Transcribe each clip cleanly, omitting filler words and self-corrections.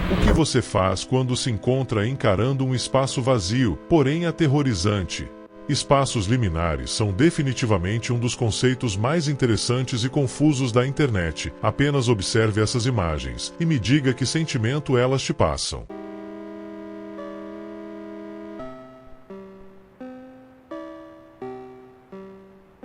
O que você faz quando se encontra encarando um espaço vazio, porém aterrorizante? Espaços liminares são definitivamente um dos conceitos mais interessantes e confusos da internet. Apenas observe essas imagens e me diga que sentimento elas te passam.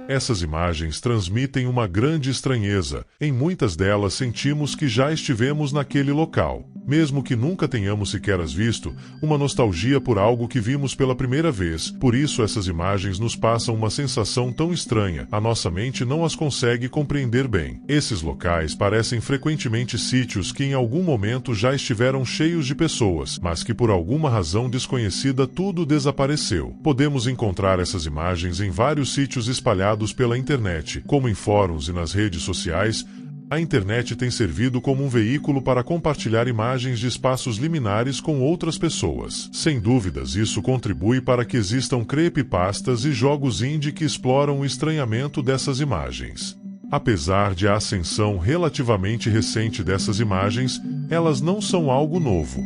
Essas imagens transmitem uma grande estranheza. Em muitas delas sentimos que já estivemos naquele local. Mesmo que nunca tenhamos sequer as visto, uma nostalgia por algo que vimos pela primeira vez. Por isso essas imagens nos passam uma sensação tão estranha, a nossa mente não as consegue compreender bem. Esses locais parecem frequentemente sítios que em algum momento já estiveram cheios de pessoas, mas que por alguma razão desconhecida tudo desapareceu. Podemos encontrar essas imagens em vários sítios espalhados pela internet, como em fóruns e nas redes sociais. A internet tem servido como um veículo para compartilhar imagens de espaços liminares com outras pessoas. Sem dúvidas, isso contribui para que existam creepypastas e jogos indie que exploram o estranhamento dessas imagens. Apesar de a ascensão relativamente recente dessas imagens, elas não são algo novo.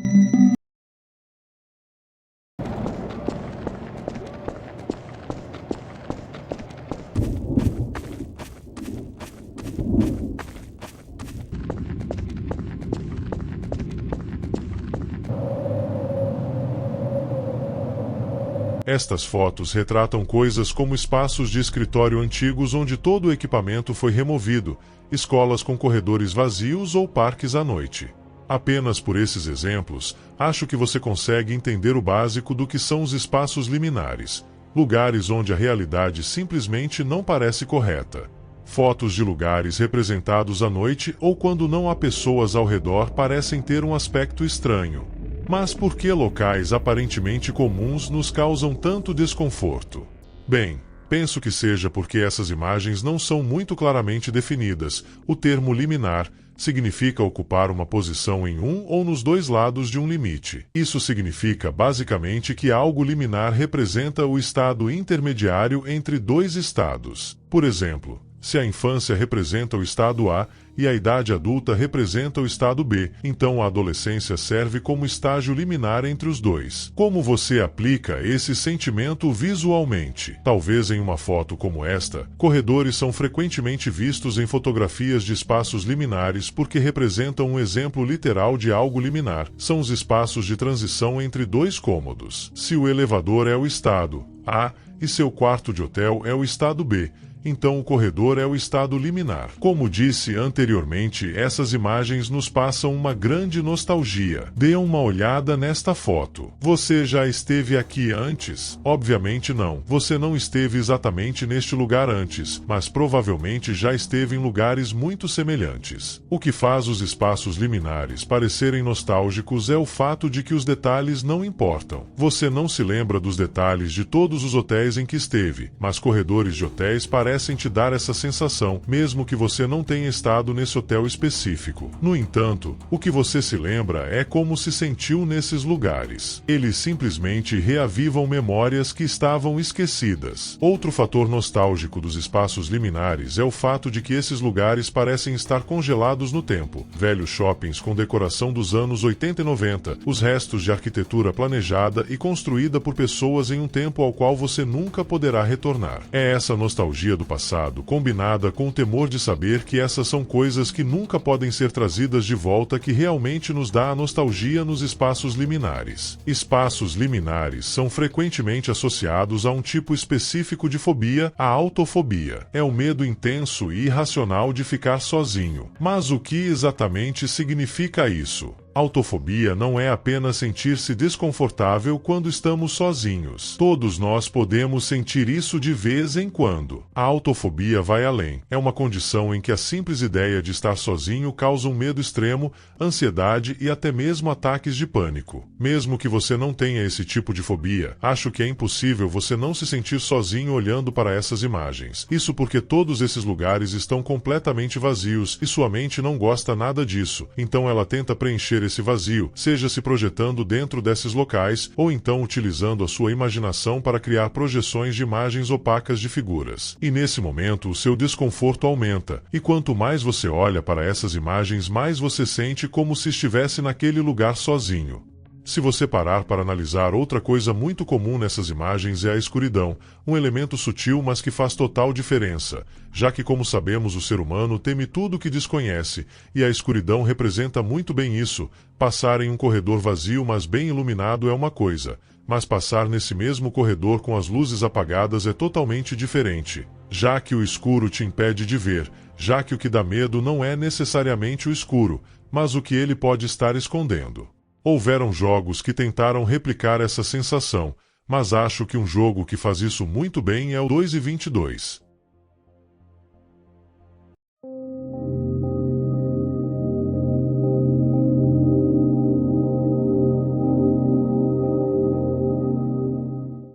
Estas fotos retratam coisas como espaços de escritório antigos onde todo o equipamento foi removido, escolas com corredores vazios ou parques à noite. Apenas por esses exemplos, acho que você consegue entender o básico do que são os espaços liminares, lugares onde a realidade simplesmente não parece correta. Fotos de lugares representados à noite ou quando não há pessoas ao redor parecem ter um aspecto estranho. Mas por que locais aparentemente comuns nos causam tanto desconforto? Bem, penso que seja porque essas imagens não são muito claramente definidas. O termo liminar significa ocupar uma posição em um ou nos dois lados de um limite. Isso significa basicamente que algo liminar representa o estado intermediário entre dois estados. Por exemplo, se a infância representa o estado A e a idade adulta representa o estado B, então a adolescência serve como estágio liminar entre os dois. Como você aplica esse sentimento visualmente? Talvez em uma foto como esta, corredores são frequentemente vistos em fotografias de espaços liminares porque representam um exemplo literal de algo liminar. São os espaços de transição entre dois cômodos. Se o elevador é o estado A e seu quarto de hotel é o estado B, então o corredor é o estado liminar. Como disse anteriormente, essas imagens nos passam uma grande nostalgia. Dê uma olhada nesta foto. Você já esteve aqui antes? Obviamente não. Você não esteve exatamente neste lugar antes, mas provavelmente já esteve em lugares muito semelhantes. O que faz os espaços liminares parecerem nostálgicos é o fato de que os detalhes não importam. Você não se lembra dos detalhes de todos os hotéis em que esteve, mas corredores de hotéis parecem te dar essa sensação, mesmo que você não tenha estado nesse hotel específico. No entanto, o que você se lembra é como se sentiu nesses lugares. Eles simplesmente reavivam memórias que estavam esquecidas. Outro fator nostálgico dos espaços liminares é o fato de que esses lugares parecem estar congelados no tempo. Velhos shoppings com decoração dos anos 80 e 90, os restos de arquitetura planejada e construída por pessoas em um tempo ao qual você nunca poderá retornar. É essa nostalgia do passado, combinada com o temor de saber que essas são coisas que nunca podem ser trazidas de volta, que realmente nos dá a nostalgia nos espaços liminares. Espaços liminares são frequentemente associados a um tipo específico de fobia, a autofobia. É o medo intenso e irracional de ficar sozinho. Mas o que exatamente significa isso? Autofobia não é apenas sentir-se desconfortável quando estamos sozinhos. Todos nós podemos sentir isso de vez em quando. A autofobia vai além. É uma condição em que a simples ideia de estar sozinho causa um medo extremo, ansiedade e até mesmo ataques de pânico. Mesmo que você não tenha esse tipo de fobia, acho que é impossível você não se sentir sozinho olhando para essas imagens. Isso porque todos esses lugares estão completamente vazios e sua mente não gosta nada disso, então ela tenta preencher esse vazio, seja se projetando dentro desses locais, ou então utilizando a sua imaginação para criar projeções de imagens opacas de figuras. E nesse momento, o seu desconforto aumenta, e quanto mais você olha para essas imagens, mais você sente como se estivesse naquele lugar sozinho. Se você parar para analisar, outra coisa muito comum nessas imagens é a escuridão, um elemento sutil mas que faz total diferença, já que, como sabemos, o ser humano teme tudo que desconhece, e a escuridão representa muito bem isso. Passar em um corredor vazio mas bem iluminado é uma coisa, mas passar nesse mesmo corredor com as luzes apagadas é totalmente diferente, já que o escuro te impede de ver, já que o que dá medo não é necessariamente o escuro, mas o que ele pode estar escondendo. Houveram jogos que tentaram replicar essa sensação, mas acho que um jogo que faz isso muito bem é o 2:22.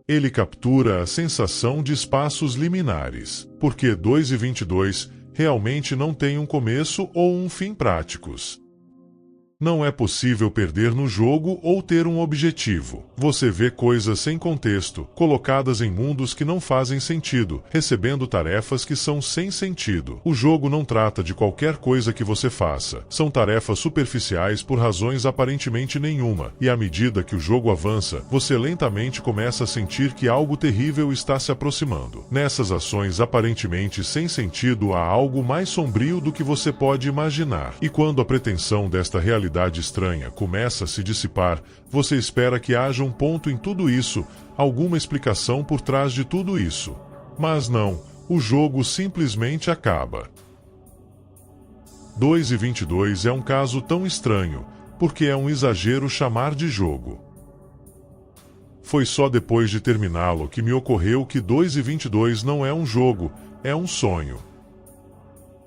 Ele captura a sensação de espaços liminares, porque 2:22 realmente não tem um começo ou um fim práticos. Não é possível perder no jogo ou ter um objetivo. Você vê coisas sem contexto, colocadas em mundos que não fazem sentido, recebendo tarefas que são sem sentido. O jogo não trata de qualquer coisa que você faça. São tarefas superficiais por razões aparentemente nenhuma, e à medida que o jogo avança, você lentamente começa a sentir que algo terrível está se aproximando. Nessas ações aparentemente sem sentido há algo mais sombrio do que você pode imaginar. E quando a pretensão desta realidade estranha começa a se dissipar, você espera que haja um ponto em tudo isso, alguma explicação por trás de tudo isso. Mas não, o jogo simplesmente acaba. 2:22 é um caso tão estranho, porque é um exagero chamar de jogo. Foi só depois de terminá-lo que me ocorreu que 2:22 não é um jogo, é um sonho.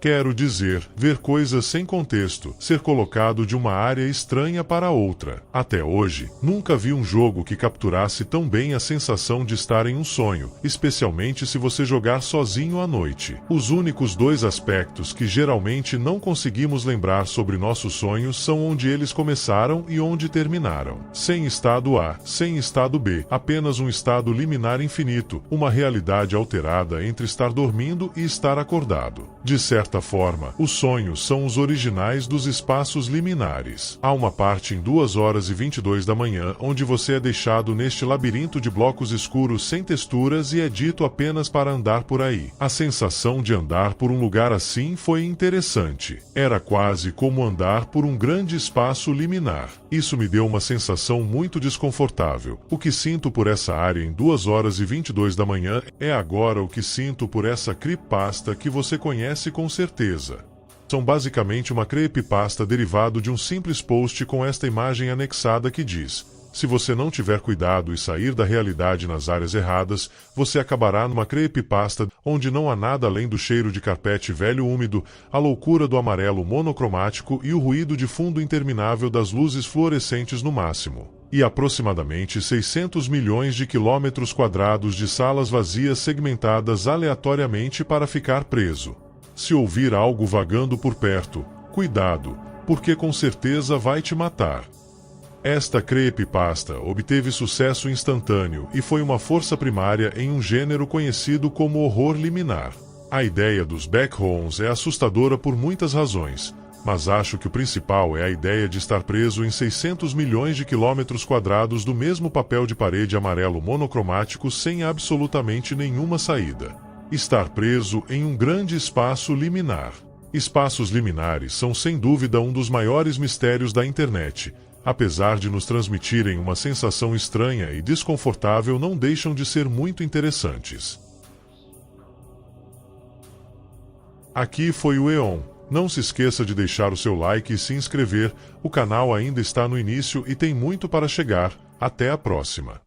Quero dizer, ver coisas sem contexto, ser colocado de uma área estranha para outra. Até hoje, nunca vi um jogo que capturasse tão bem a sensação de estar em um sonho, especialmente se você jogar sozinho à noite. Os únicos dois aspectos que geralmente não conseguimos lembrar sobre nossos sonhos são onde eles começaram e onde terminaram. Sem estado A, sem estado B, apenas um estado liminar infinito, uma realidade alterada entre estar dormindo e estar acordado. De certa forma, os sonhos são os originais dos espaços liminares. Há uma parte em 2:22 da manhã onde você é deixado neste labirinto de blocos escuros sem texturas e é dito apenas para andar por aí. A sensação de andar por um lugar assim foi interessante. Era quase como andar por um grande espaço liminar. Isso me deu uma sensação muito desconfortável. O que sinto por essa área em 2:22 da manhã é agora o que sinto por essa creepypasta que você conhece com certeza. São basicamente uma creepypasta derivado de um simples post com esta imagem anexada que diz: se você não tiver cuidado e sair da realidade nas áreas erradas, você acabará numa creepypasta onde não há nada além do cheiro de carpete velho úmido, a loucura do amarelo monocromático e o ruído de fundo interminável das luzes fluorescentes no máximo. E aproximadamente 600 milhões de quilômetros quadrados de salas vazias segmentadas aleatoriamente para ficar preso. Se ouvir algo vagando por perto, cuidado, porque com certeza vai te matar. Esta creepypasta obteve sucesso instantâneo e foi uma força primária em um gênero conhecido como horror liminar. A ideia dos backrooms é assustadora por muitas razões, mas acho que o principal é a ideia de estar preso em 600 milhões de quilômetros quadrados do mesmo papel de parede amarelo monocromático sem absolutamente nenhuma saída. Estar preso em um grande espaço liminar. Espaços liminares são sem dúvida um dos maiores mistérios da internet. Apesar de nos transmitirem uma sensação estranha e desconfortável, não deixam de ser muito interessantes. Aqui foi o Eon. Não se esqueça de deixar o seu like e se inscrever, o canal ainda está no início e tem muito para chegar. Até a próxima.